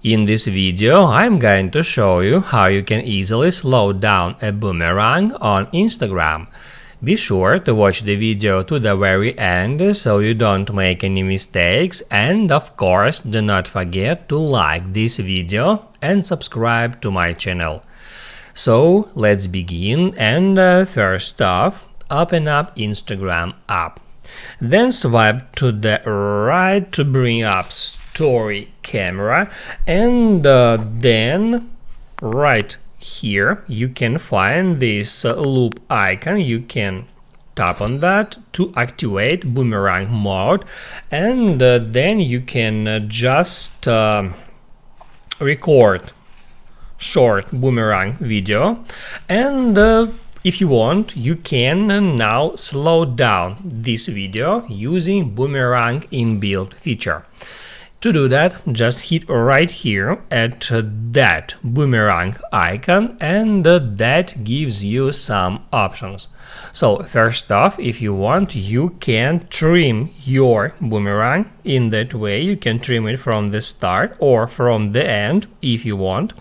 In this video, I'm going to show you how you can easily slow down a boomerang on Instagram. Be sure to watch the video to the very end so you don't make any mistakes, and of course do not forget to like this video and subscribe to my channel. So let's begin, and first off, open up Instagram app. Then swipe to the right to bring up story camera, and then right here you can find this loop icon. You can tap on that to activate boomerang mode, and then you can just record short boomerang video, and if you want, you can now slow down this video using boomerang inbuilt feature. To do that, just hit right here at that boomerang icon, and that gives you some options. So first off, if you want, you can trim your boomerang in that way. You can trim it from the start or from the end if you want.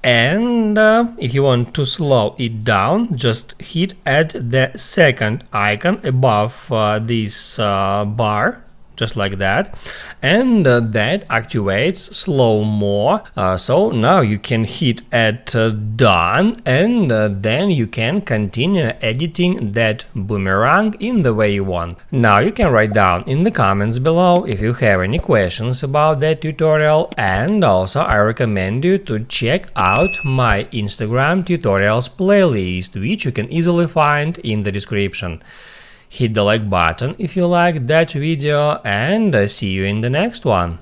And if you want to slow it down, just hit at the second icon above this bar, just like that, and that activates slow-mo. So now you can hit at done, and then you can continue editing that boomerang in the way you want. Now you can write down in the comments below if you have any questions about that tutorial, and also I recommend you to check out my Instagram tutorials playlist, which you can easily find in the description. Hit the like button if you liked that video, and see you in the next one.